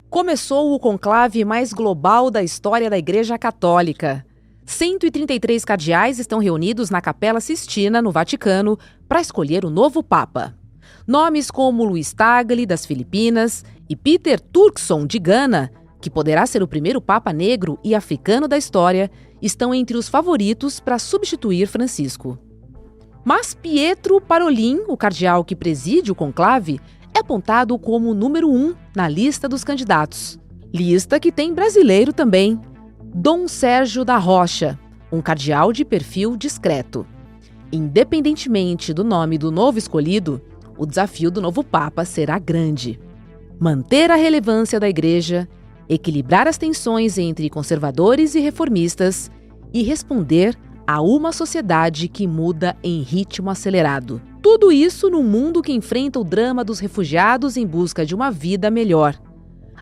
Começou o conclave mais global da história da Igreja Católica. 133 cardeais estão reunidos na Capela Sistina, no Vaticano, para escolher o novo Papa. Nomes como Luiz Tagle, das Filipinas, e Peter Turkson, de Gana, que poderá ser o primeiro Papa negro e africano da história, estão entre os favoritos para substituir Francisco. Mas Pietro Parolin, o cardeal que preside o conclave, é apontado como o número 1 na lista dos candidatos. Lista que tem brasileiro também. Dom Sérgio da Rocha, um cardeal de perfil discreto. Independentemente do nome do novo escolhido, o desafio do novo Papa será grande. Manter a relevância da Igreja, equilibrar as tensões entre conservadores e reformistas e responder a uma sociedade que muda em ritmo acelerado. Tudo isso num mundo que enfrenta o drama dos refugiados em busca de uma vida melhor.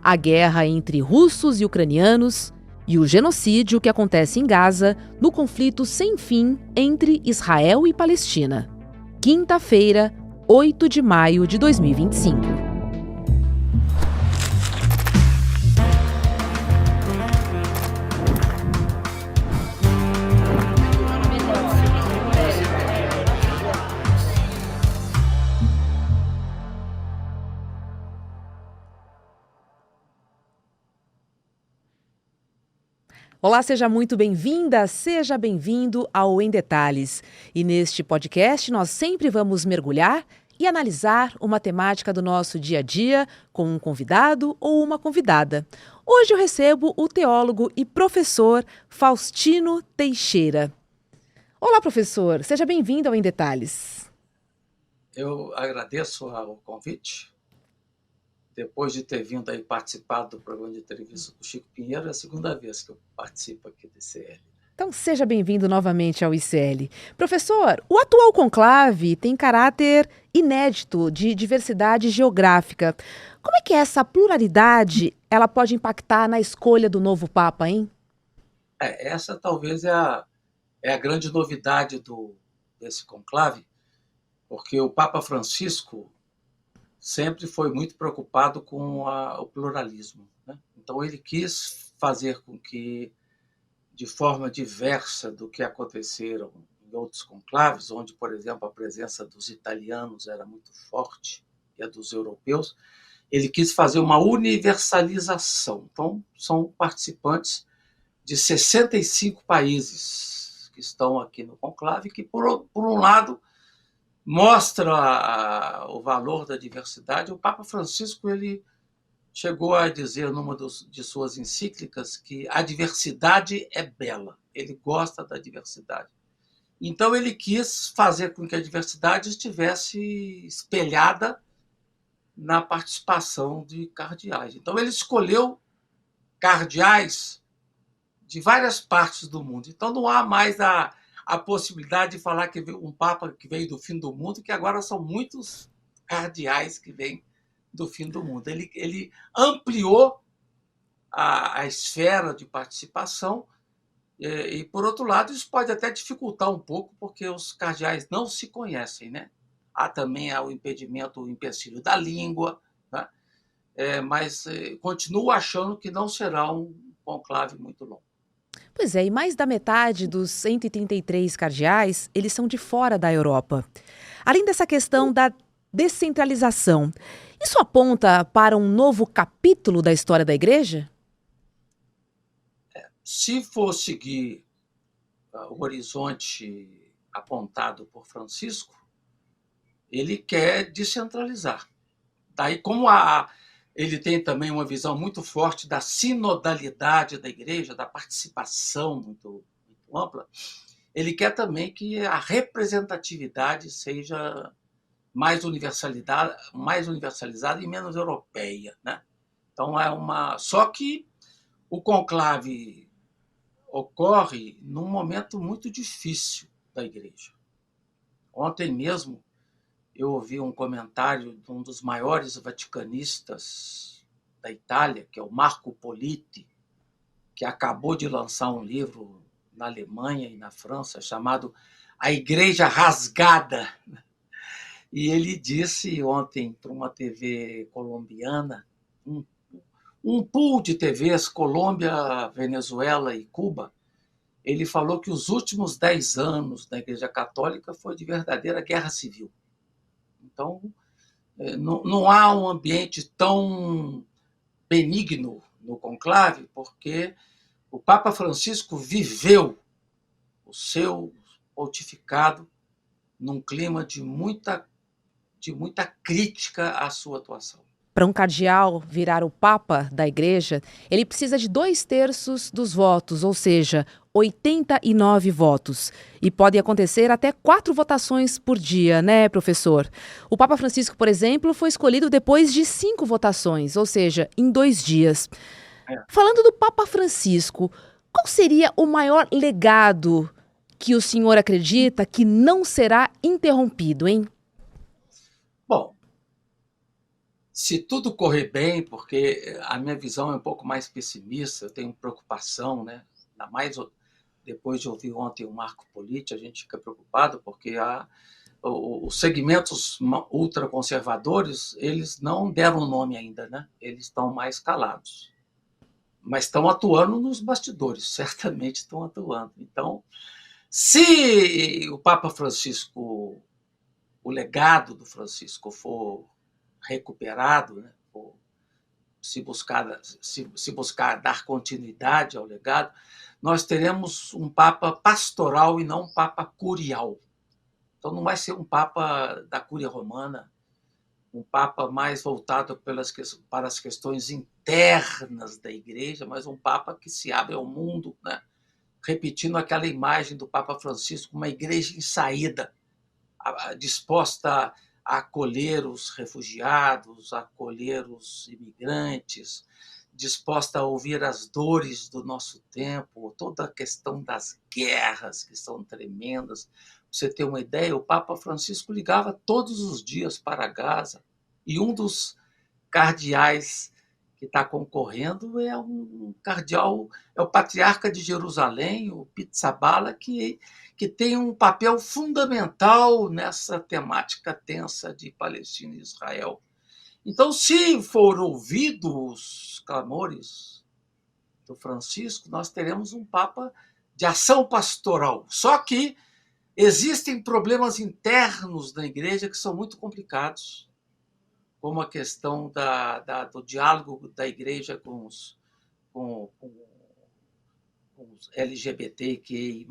A guerra entre russos e ucranianos e o genocídio que acontece em Gaza no conflito sem fim entre Israel e Palestina. Quinta-feira, 8 de maio de 2025. Olá, seja muito bem-vinda, seja bem-vindo ao Em Detalhes. E neste podcast nós sempre vamos mergulhar e analisar uma temática do nosso dia a dia com um convidado ou uma convidada. Hoje eu recebo o teólogo e professor Faustino Teixeira. Olá, professor, seja bem-vindo ao Em Detalhes. Eu agradeço o convite. Depois de ter vindo aí participar do programa de entrevista do Chico Pinheiro, é a segunda vez que eu participo aqui do ICL. Então seja bem-vindo novamente ao ICL. Professor, o atual conclave tem caráter inédito de diversidade geográfica. Como é que essa pluralidade ela pode impactar na escolha do novo Papa, hein? Essa talvez é a grande novidade desse conclave, porque o Papa Francisco sempre foi muito preocupado com o pluralismo, né? Então ele quis fazer com que, de forma diversa do que aconteceram em outros conclaves, onde, por exemplo, a presença dos italianos era muito forte e a dos europeus, ele quis fazer uma universalização. Então, são participantes de 65 países que estão aqui no conclave, que, por um lado, mostra o valor da diversidade. O Papa Francisco ele chegou a dizer numa de suas encíclicas que a diversidade é bela. Ele gosta da diversidade. Então ele quis fazer com que a diversidade estivesse espelhada na participação de cardeais. Então ele escolheu cardeais de várias partes do mundo. Então não há mais a possibilidade de falar que um Papa que veio do fim do mundo, que agora são muitos cardeais que vêm do fim do mundo. Ele ampliou a esfera de participação e, por outro lado, isso pode até dificultar um pouco, porque os cardeais não se conhecem, né? Há também o impedimento, o empecilho da língua, né? Mas continuo achando que não será um conclave muito longo. Pois é, e mais da metade dos 133 cardeais, eles são de fora da Europa. Além dessa questão da descentralização, isso aponta para um novo capítulo da história da Igreja? Se for seguir o horizonte apontado por Francisco, ele quer descentralizar. Daí, como ele tem também uma visão muito forte da sinodalidade da Igreja, da participação muito, muito ampla, ele quer também que a representatividade seja mais universalizada e menos europeia, né? Então só que o conclave ocorre num momento muito difícil da Igreja. Ontem mesmo eu ouvi um comentário de um dos maiores vaticanistas da Itália, que é o Marco Politi, que acabou de lançar um livro na Alemanha e na França chamado A Igreja Rasgada. E ele disse ontem para uma TV colombiana Um pool de TVs, Colômbia, Venezuela e Cuba, ele falou que os últimos 10 anos da Igreja Católica foi de verdadeira guerra civil. Então, não há um ambiente tão benigno no conclave, porque o Papa Francisco viveu o seu pontificado num clima de muita crítica à sua atuação. Para um cardeal virar o Papa da Igreja, ele precisa de 2/3 dos votos, ou seja, 89 votos. E pode acontecer até 4 votações por dia, né, professor? O Papa Francisco, por exemplo, foi escolhido depois de 5 votações, ou seja, em 2 dias. Falando do Papa Francisco, qual seria o maior legado que o senhor acredita que não será interrompido, hein? Bom, se tudo correr bem, porque a minha visão é um pouco mais pessimista, eu tenho preocupação, né? Ainda mais depois de ouvir ontem o Marco Politi, a gente fica preocupado porque os segmentos ultraconservadores, eles não deram o nome ainda, né? Eles estão mais calados, mas estão atuando nos bastidores, certamente estão atuando. Então, se o Papa Francisco, o legado do Francisco for recuperado, né? Se buscar dar continuidade ao legado, nós teremos um Papa pastoral e não um Papa curial. Então, não vai ser um Papa da Cúria Romana, um Papa mais voltado para as questões internas da Igreja, mas um Papa que se abre ao mundo, né? Repetindo aquela imagem do Papa Francisco, uma igreja em saída, disposta a acolher os refugiados, a acolher os imigrantes, disposta a ouvir as dores do nosso tempo, toda a questão das guerras, que são tremendas. Você ter uma ideia, o Papa Francisco ligava todos os dias para Gaza, e um dos cardeais que está concorrendo é um cardeal, é o patriarca de Jerusalém, o Pizzaballa, que tem um papel fundamental nessa temática tensa de Palestina e Israel. Então, se for ouvido os clamores do Francisco, nós teremos um Papa de ação pastoral. Só que existem problemas internos da Igreja que são muito complicados, como a questão do diálogo da Igreja com os LGBTQI+,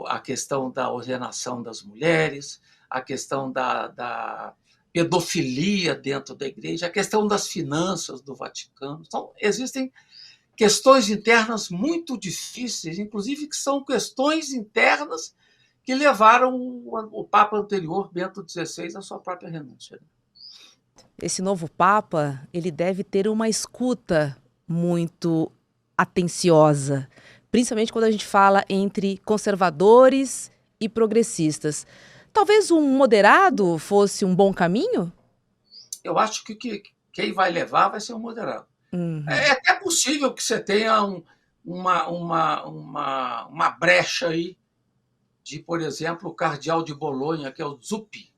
a questão da ordenação das mulheres, a questão da pedofilia dentro da Igreja, a questão das finanças do Vaticano. Então, existem questões internas muito difíceis, inclusive que são questões internas que levaram o Papa anterior, Bento XVI, à sua própria renúncia. Esse novo Papa, ele deve ter uma escuta muito atenciosa, principalmente quando a gente fala entre conservadores e progressistas. Talvez um moderado fosse um bom caminho? Eu acho que quem vai levar vai ser um moderado. É até possível que você tenha uma brecha aí de, por exemplo, o cardeal de Bolonha, que é o Zuppi,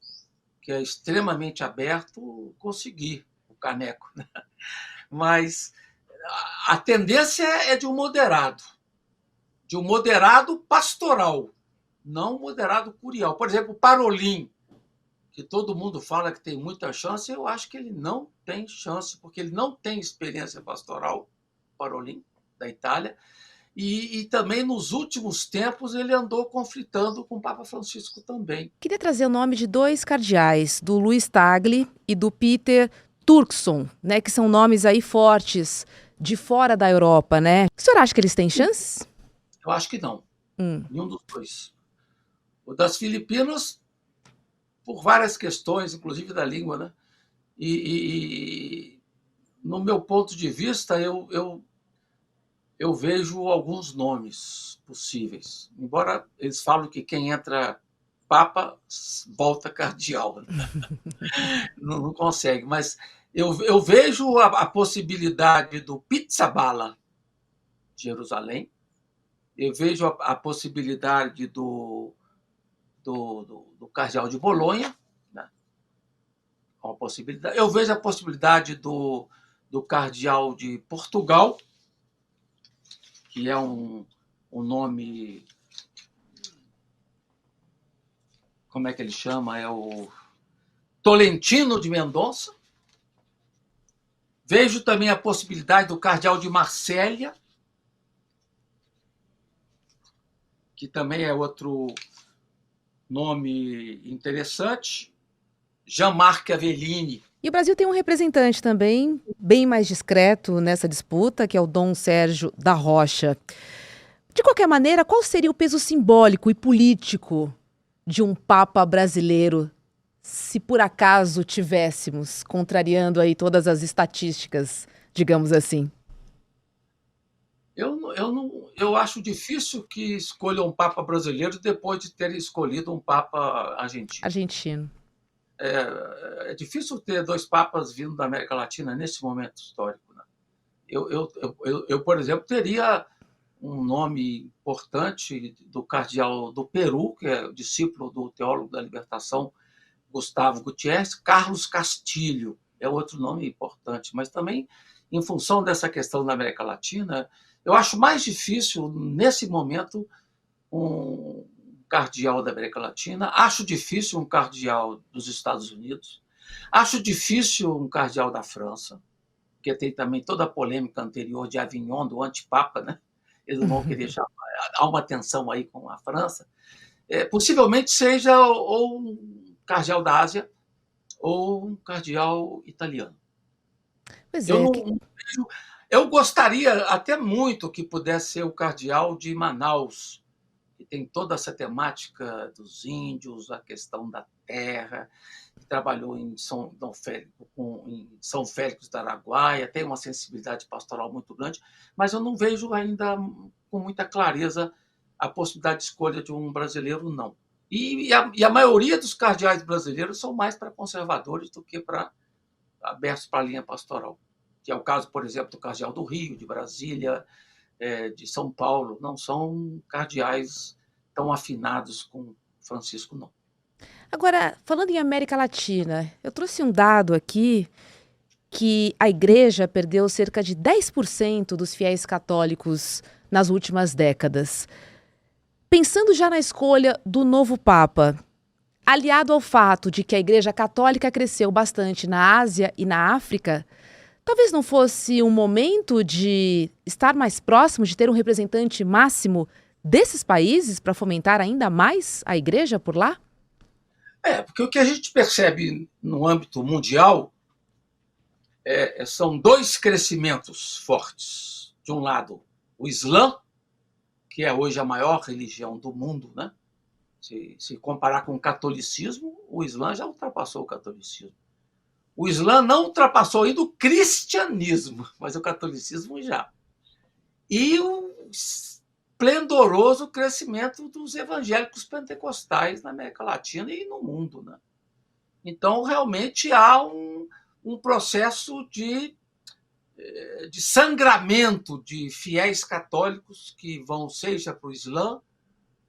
que é extremamente aberto, conseguir o caneco. Né? Mas a tendência é de um moderado pastoral, não um moderado curial. Por exemplo, Parolin, que todo mundo fala que tem muita chance, eu acho que ele não tem chance, porque ele não tem experiência pastoral, Parolin, da Itália, e também nos últimos tempos ele andou conflitando com o Papa Francisco também. Queria trazer o nome de 2 cardeais, do Luiz Tagle e do Peter Turkson, né, que são nomes aí fortes de fora da Europa, né? O senhor acha que eles têm chances? Eu acho que não. Nenhum dos dois. O das Filipinas, por várias questões, inclusive da língua, né? E no meu ponto de vista, eu vejo alguns nomes possíveis. Embora eles falam que quem entra Papa volta cardeal. Né? Não consegue, mas eu vejo a possibilidade do Pizzaballa de Jerusalém, eu vejo a possibilidade do cardeal de Bolonha, né? Uma possibilidade. Eu vejo a possibilidade do do cardeal de Portugal, que é um nome, como é que ele chama? É o Tolentino de Mendonça. Vejo também a possibilidade do cardeal de Marsella, que também é outro nome interessante. Jean-Marc Avellini. E o Brasil tem um representante também bem mais discreto nessa disputa, que é o Dom Sérgio da Rocha. De qualquer maneira, qual seria o peso simbólico e político de um Papa brasileiro, se por acaso tivéssemos, contrariando aí todas as estatísticas, digamos assim? Eu acho difícil que escolha um Papa brasileiro depois de ter escolhido um Papa argentino. Argentino. É difícil ter dois papas vindo da América Latina nesse momento histórico, né? Por exemplo, teria um nome importante do cardeal do Peru, que é discípulo do teólogo da libertação, Gustavo Gutiérrez. Carlos Castilho é outro nome importante, mas também, em função dessa questão da América Latina, eu acho mais difícil, nesse momento, um cardeal da América Latina, acho difícil um cardeal dos Estados Unidos, acho difícil um cardeal da França, porque tem também toda a polêmica anterior de Avignon, do antipapa, né? Eles não vão querer chamar, há uma tensão aí com a França. Possivelmente seja ou um cardeal da Ásia ou um cardeal italiano. Pois Eu é. não vejo. Eu gostaria até muito que pudesse ser o cardeal de Manaus, que tem toda essa temática dos índios, a questão da terra, que trabalhou em São Félix do Araguaia, tem uma sensibilidade pastoral muito grande, mas eu não vejo ainda com muita clareza a possibilidade de escolha de um brasileiro, não. E a maioria dos cardeais brasileiros são mais para conservadores do que para abertos para a linha pastoral, que é o caso, por exemplo, do cardeal do Rio, de Brasília, de São Paulo. Não são cardeais tão afinados com Francisco, não. Agora, falando em América Latina, eu trouxe um dado aqui que a igreja perdeu cerca de 10% dos fiéis católicos nas últimas décadas. Pensando já na escolha do novo Papa, aliado ao fato de que a Igreja Católica cresceu bastante na Ásia e na África, talvez não fosse um momento de estar mais próximo, de ter um representante máximo desses países para fomentar ainda mais a Igreja por lá? Porque o que a gente percebe no âmbito mundial são dois crescimentos fortes. De um lado, o Islã, que é hoje a maior religião do mundo, né? Se comparar com o catolicismo, o Islã já ultrapassou o catolicismo. O Islã não ultrapassou ainda o cristianismo, mas o catolicismo já. E o esplendoroso crescimento dos evangélicos pentecostais na América Latina e no mundo, né? Então, realmente há um processo de sangramento de fiéis católicos que vão seja para o Islã,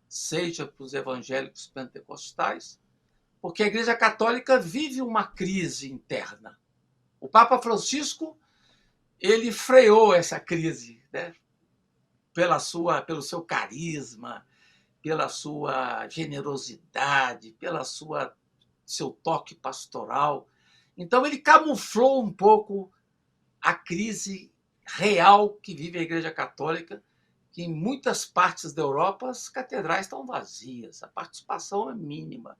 seja para os evangélicos pentecostais, porque a Igreja Católica vive uma crise interna. O Papa Francisco, ele freou essa crise, né? Pelo seu carisma, pela sua generosidade, seu toque pastoral. Então, ele camuflou um pouco a crise real que vive a Igreja Católica, que em muitas partes da Europa as catedrais estão vazias, a participação é mínima.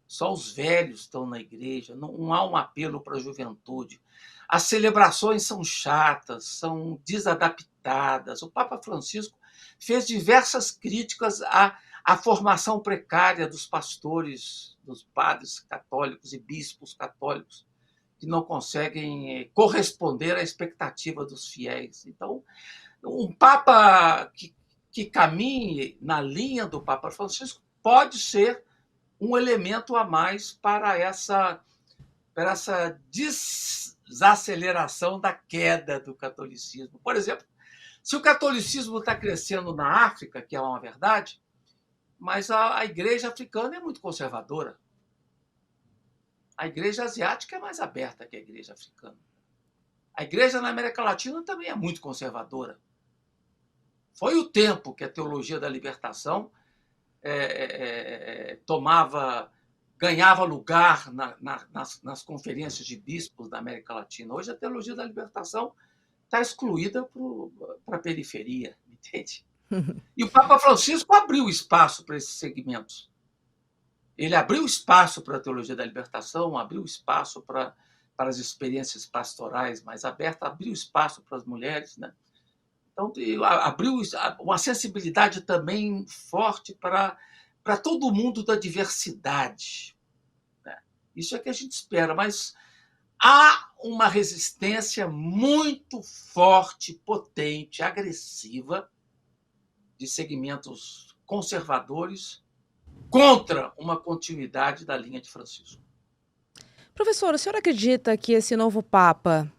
Só os velhos estão na igreja, não há um apelo para a juventude. As celebrações são chatas, são desadaptadas. O Papa Francisco fez diversas críticas à formação precária dos pastores, dos padres católicos e bispos católicos, que não conseguem corresponder à expectativa dos fiéis. Então, um Papa que caminhe na linha do Papa Francisco pode ser um elemento a mais para essa desaceleração da queda do catolicismo. Por exemplo, se o catolicismo está crescendo na África, que é uma verdade, mas a igreja africana é muito conservadora. A igreja asiática é mais aberta que a igreja africana. A igreja na América Latina também é muito conservadora. Foi o tempo que a teologia da libertação ganhava lugar nas conferências de bispos da América Latina. Hoje a teologia da libertação está excluída para a periferia, entende? E o Papa Francisco abriu espaço para esses segmentos. Ele abriu espaço para a teologia da libertação, abriu espaço para as experiências pastorais mais abertas, abriu espaço para as mulheres, né? Então, abriu uma sensibilidade também forte para todo mundo da diversidade, né? Isso é que a gente espera, mas há uma resistência muito forte, potente, agressiva de segmentos conservadores contra uma continuidade da linha de Francisco. Professor, o senhor acredita que esse novo Papa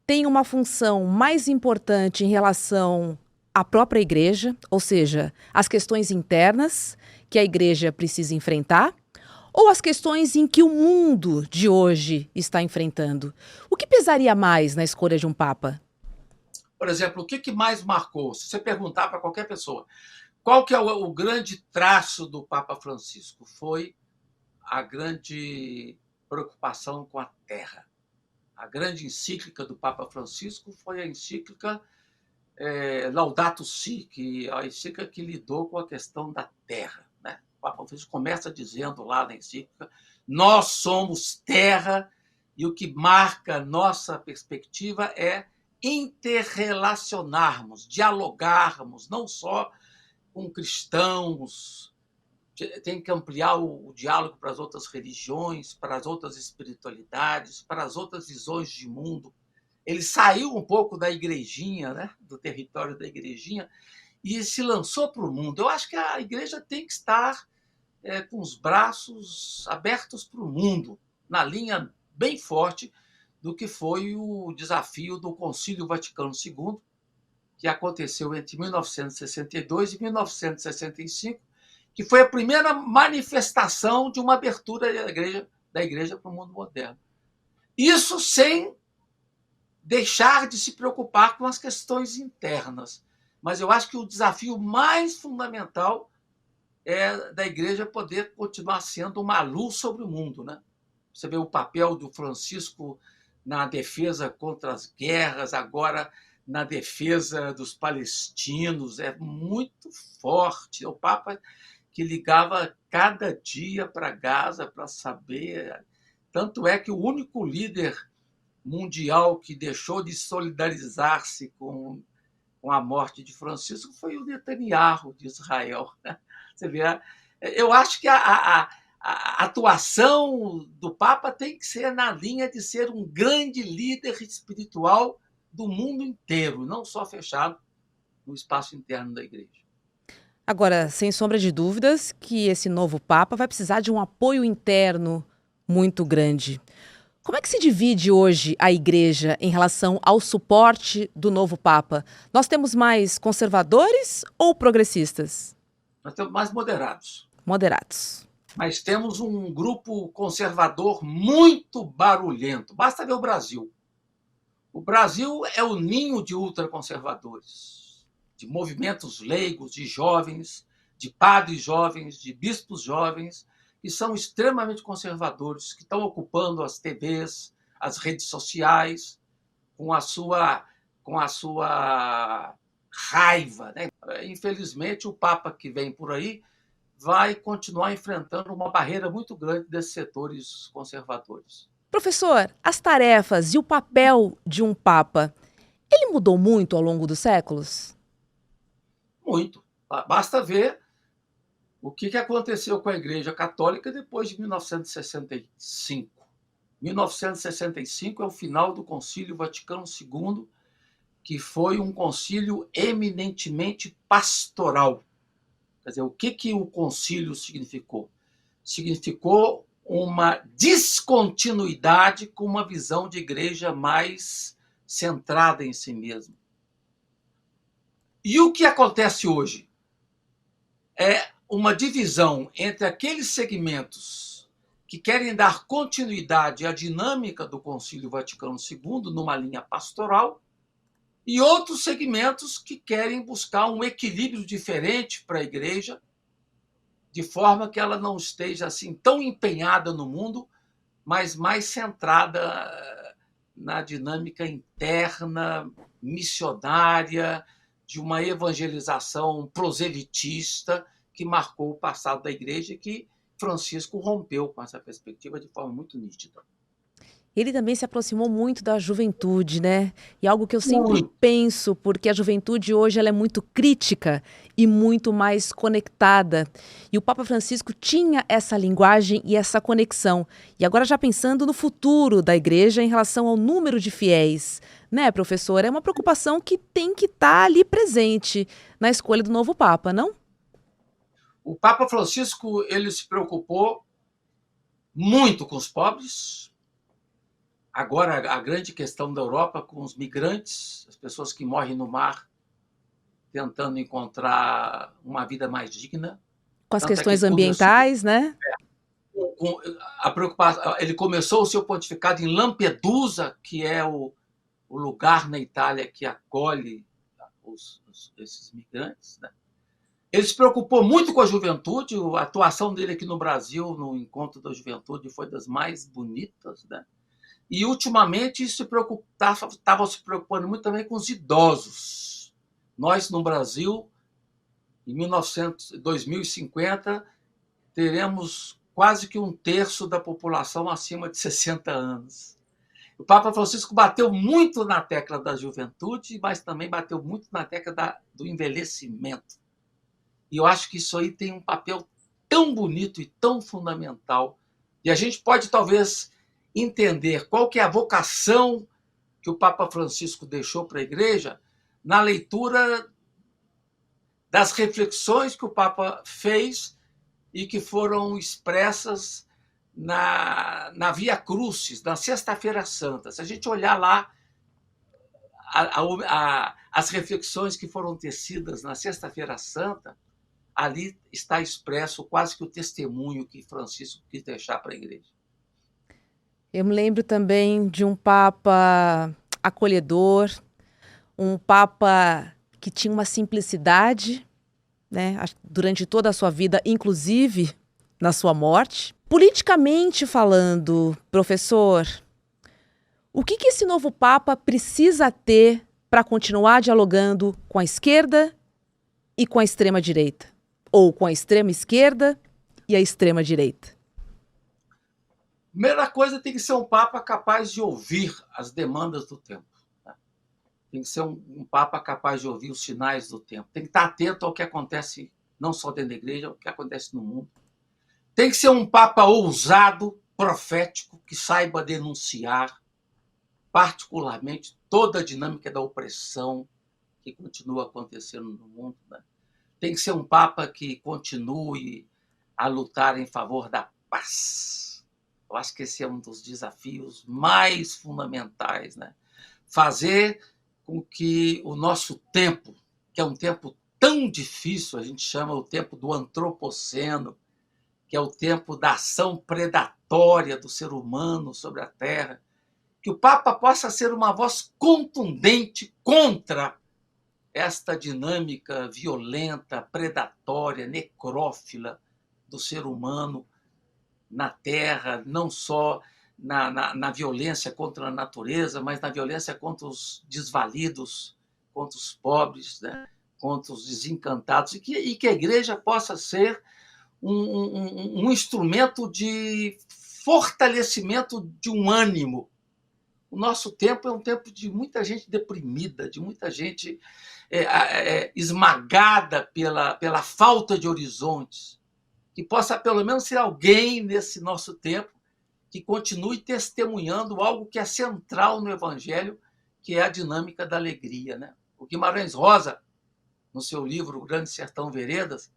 tem uma função mais importante em relação à própria Igreja, ou seja, as questões internas que a Igreja precisa enfrentar, ou as questões em que o mundo de hoje está enfrentando? O que pesaria mais na escolha de um Papa? Por exemplo, o que mais marcou? Se você perguntar para qualquer pessoa, qual que é o grande traço do Papa Francisco? Foi a grande preocupação com a terra. A grande encíclica do Papa Francisco foi a encíclica Laudato Si, a encíclica que lidou com a questão da terra, né? O Papa Francisco começa dizendo lá na encíclica: nós somos terra, e o que marca nossa perspectiva é interrelacionarmos, dialogarmos, não só com cristãos, tem que ampliar o diálogo para as outras religiões, para as outras espiritualidades, para as outras visões de mundo. Ele saiu um pouco da igrejinha, né, do território da igrejinha, e se lançou para o mundo. Eu acho que a igreja tem que estar com os braços abertos para o mundo, na linha bem forte do que foi o desafio do Concílio Vaticano II, que aconteceu entre 1962 e 1965, que foi a primeira manifestação de uma abertura da igreja para o mundo moderno. Isso sem deixar de se preocupar com as questões internas. Mas eu acho que o desafio mais fundamental é da igreja poder continuar sendo uma luz sobre o mundo, né? Você vê o papel do Francisco na defesa contra as guerras, agora na defesa dos palestinos, é muito forte. O Papa que ligava cada dia para Gaza para saber. Tanto é que o único líder mundial que deixou de solidarizar-se com a morte de Francisco foi o Netanyahu, de Israel. Você vê, eu acho que a atuação do Papa tem que ser na linha de ser um grande líder espiritual do mundo inteiro, não só fechado no espaço interno da igreja. Agora, sem sombra de dúvidas que esse novo Papa vai precisar de um apoio interno muito grande. Como é que se divide hoje a Igreja em relação ao suporte do novo Papa? Nós temos mais conservadores ou progressistas? Nós temos mais moderados. Moderados. Mas temos um grupo conservador muito barulhento. Basta ver o Brasil. O Brasil é o ninho de ultraconservadores, de movimentos leigos, de jovens, de padres jovens, de bispos jovens, que são extremamente conservadores, que estão ocupando as TVs, as redes sociais, com a sua raiva, né? Infelizmente, o Papa que vem por aí vai continuar enfrentando uma barreira muito grande desses setores conservadores. Professor, as tarefas e o papel de um Papa, ele mudou muito ao longo dos séculos? Muito. Basta ver o que aconteceu com a Igreja Católica depois de 1965. 1965 é o final do Concílio Vaticano II, que foi um concílio eminentemente pastoral. Quer dizer, o que o concílio significou? Significou uma descontinuidade com uma visão de igreja mais centrada em si mesma. E o que acontece hoje? É uma divisão entre aqueles segmentos que querem dar continuidade à dinâmica do Concílio Vaticano II numa linha pastoral, e outros segmentos que querem buscar um equilíbrio diferente para a Igreja, de forma que ela não esteja assim tão empenhada no mundo, mas mais centrada na dinâmica interna, missionária, de uma evangelização proselitista que marcou o passado da Igreja e que Francisco rompeu com essa perspectiva de forma muito nítida. Ele também se aproximou muito da juventude, né? E algo que eu sempre Muito. penso, porque a juventude hoje ela é muito crítica e muito mais conectada. E o Papa Francisco tinha essa linguagem e essa conexão. E agora já pensando no futuro da igreja em relação ao número de fiéis, né, professor? É uma preocupação que tem que estar ali presente na escolha do novo Papa, não? O Papa Francisco ele se preocupou muito com os pobres. Agora, a grande questão da Europa com os migrantes, as pessoas que morrem no mar tentando encontrar uma vida mais digna. Com as Tanto é que questões ele começou, ambientais, né? a preocupação, ele começou o seu pontificado em Lampedusa, que é o lugar na Itália que acolhe esses migrantes, né? Ele se preocupou muito com a juventude, a atuação dele aqui no Brasil, no Encontro da Juventude, foi das mais bonitas, né? E, ultimamente, estava se preocupando muito também com os idosos. Nós, no Brasil, em 2050, teremos quase que 1/3 da população acima de 60 anos. O Papa Francisco bateu muito na tecla da juventude, mas também bateu muito na tecla do envelhecimento. E eu acho que isso aí tem um papel tão bonito e tão fundamental. E a gente pode, talvez, entender qual que é a vocação que o Papa Francisco deixou para a Igreja na leitura das reflexões que o Papa fez e que foram expressas na Via Crucis, na Sexta-feira Santa. Se a gente olhar lá as reflexões que foram tecidas na Sexta-feira Santa, ali está expresso quase que o testemunho que Francisco quis deixar para a Igreja. Eu me lembro também de um Papa acolhedor, um Papa que tinha uma simplicidade, né, durante toda a sua vida, inclusive na sua morte. Politicamente falando, professor, o que esse novo Papa precisa ter para continuar dialogando com a esquerda e com a extrema-direita? Ou com a extrema-esquerda e a extrema-direita? Primeira coisa, tem que ser um Papa capaz de ouvir as demandas do tempo. Né? Tem que ser um Papa capaz de ouvir os sinais do tempo. Tem que estar atento ao que acontece, não só dentro da Igreja, ao que acontece no mundo. Tem que ser um Papa ousado, profético, que saiba denunciar, particularmente, toda a dinâmica da opressão que continua acontecendo no mundo. Né? Tem que ser um Papa que continue a lutar em favor da paz. Eu acho que esse é um dos desafios mais fundamentais, né? Fazer com que o nosso tempo, que é um tempo tão difícil, a gente chama o tempo do antropoceno, que é o tempo da ação predatória do ser humano sobre a Terra, que o Papa possa ser uma voz contundente contra esta dinâmica violenta, predatória, necrófila do ser humano na Terra, não só na violência contra a natureza, mas na violência contra os desvalidos, contra os pobres, né? Contra os desencantados, e que a Igreja possa ser um instrumento de fortalecimento de um ânimo. O nosso tempo é um tempo de muita gente deprimida, de muita gente esmagada pela falta de horizontes, que possa pelo menos ser alguém nesse nosso tempo que continue testemunhando algo que é central no Evangelho, que é a dinâmica da alegria. Né? O Guimarães Rosa, no seu livro O Grande Sertão Veredas,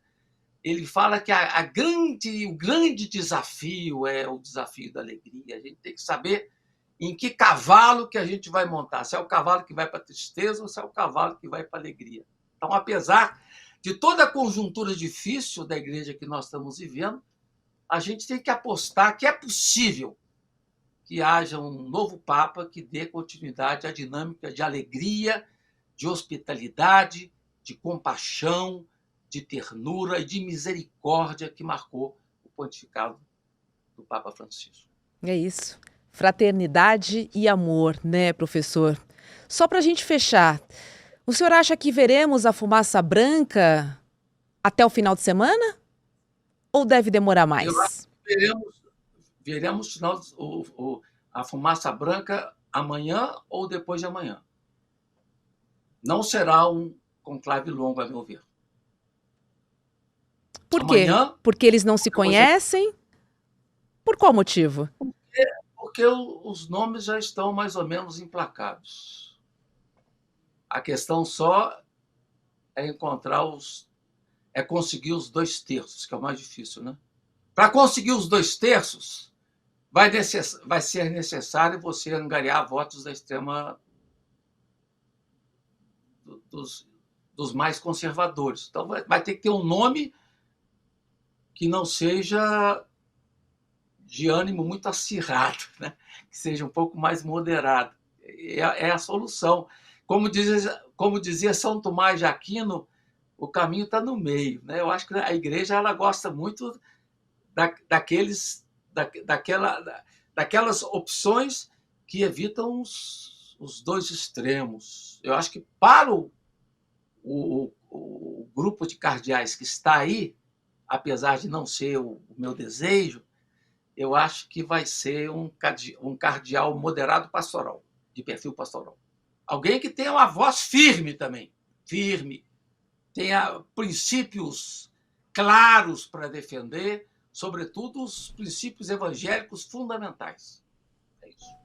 ele fala que o grande desafio é o desafio da alegria. A gente tem que saber em que cavalo que a gente vai montar, se é o cavalo que vai para a tristeza ou se é o cavalo que vai para a alegria. Então, apesar de toda a conjuntura difícil da Igreja que nós estamos vivendo, a gente tem que apostar que é possível que haja um novo Papa que dê continuidade à dinâmica de alegria, de hospitalidade, de compaixão, de ternura e de misericórdia que marcou o pontificado do Papa Francisco. É isso. Fraternidade e amor, né, professor? Só para a gente fechar, o senhor acha que veremos a fumaça branca até o final de semana? Ou deve demorar mais? Eu acho que veremos a fumaça branca amanhã ou depois de amanhã. Não será um conclave longo, a meu ver. Por quê? Amanhã, porque eles não se conhecem? Por qual motivo? Porque os nomes já estão mais ou menos emplacados. A questão só é conseguir os 2/3, que é o mais difícil, né? Para conseguir os 2/3, vai ser necessário você angariar votos da extrema dos mais conservadores. Então, vai ter que ter um nome que não seja de ânimo muito acirrado, né? Que seja um pouco mais moderado. É a solução. Como dizia São Tomás de Aquino, o caminho está no meio, né? Eu acho que a igreja ela gosta muito daquelas opções que evitam os dois extremos. Eu acho que para o grupo de cardeais que está aí, apesar de não ser o meu desejo, eu acho que vai ser um cardeal moderado pastoral, de perfil pastoral. Alguém que tenha uma voz firme também, tenha princípios claros para defender, sobretudo os princípios evangélicos fundamentais. É isso.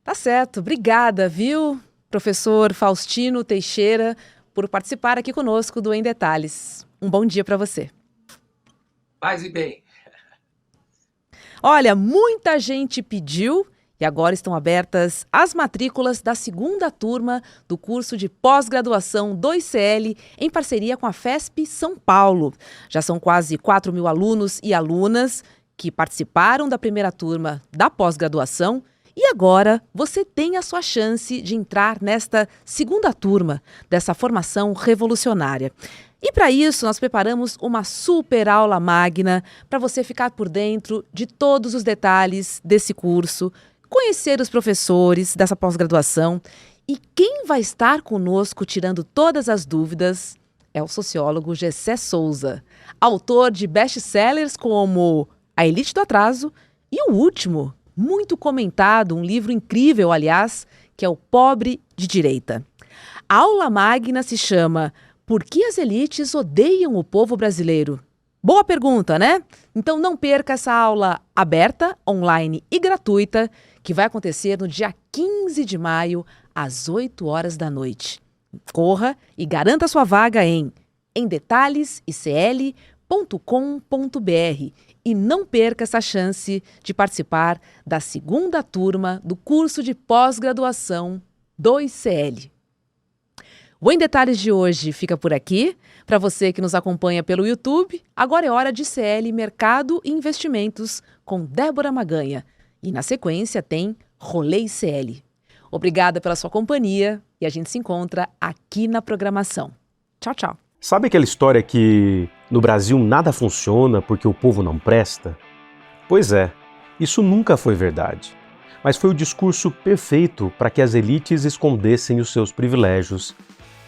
Tá certo. Obrigada, viu, professor Faustino Teixeira, por participar aqui conosco do Em Detalhes. Um bom dia para você. Paz e bem. Olha, muita gente pediu e agora estão abertas as matrículas da segunda turma do curso de pós-graduação 2CL em parceria com a FESP São Paulo. Já são quase 4.000 alunos e alunas que participaram da primeira turma da pós-graduação e agora você tem a sua chance de entrar nesta segunda turma dessa formação revolucionária. E para isso, nós preparamos uma super aula magna para você ficar por dentro de todos os detalhes desse curso, conhecer os professores dessa pós-graduação. E quem vai estar conosco tirando todas as dúvidas é o sociólogo Gessé Souza, autor de best-sellers como A Elite do Atraso e o último, muito comentado, um livro incrível, aliás, que é O Pobre de Direita. A aula magna se chama Por que as elites odeiam o povo brasileiro? Boa pergunta, né? Então não perca essa aula aberta, online e gratuita, que vai acontecer no dia 15 de maio, às 8 horas da noite. Corra e garanta sua vaga em detalhesicl.com.br e não perca essa chance de participar da segunda turma do curso de pós-graduação 2CL. O Em Detalhes de hoje fica por aqui. Para você que nos acompanha pelo YouTube, agora é hora de CL Mercado e Investimentos com Débora Maganha. E na sequência tem Rolê ICL. Obrigada pela sua companhia e a gente se encontra aqui na programação. Tchau, tchau. Sabe aquela história que no Brasil nada funciona porque o povo não presta? Pois é, isso nunca foi verdade. Mas foi o discurso perfeito para que as elites escondessem os seus privilégios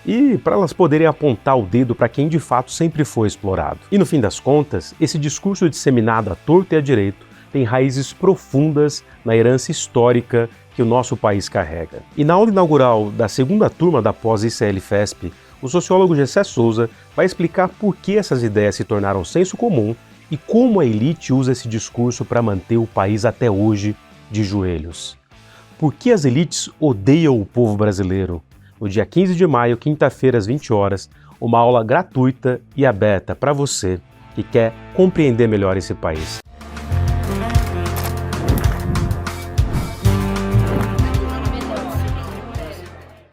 e para elas poderem apontar o dedo para quem de fato sempre foi explorado. E no fim das contas, esse discurso disseminado à torto e à direito tem raízes profundas na herança histórica que o nosso país carrega. E na aula inaugural da segunda turma da pós-ICL-FESP, o sociólogo Gessé Souza vai explicar por que essas ideias se tornaram senso comum e como a elite usa esse discurso para manter o país até hoje de joelhos. Por que as elites odeiam o povo brasileiro? No dia 15 de maio, quinta-feira, às 20 horas, uma aula gratuita e aberta para você que quer compreender melhor esse país.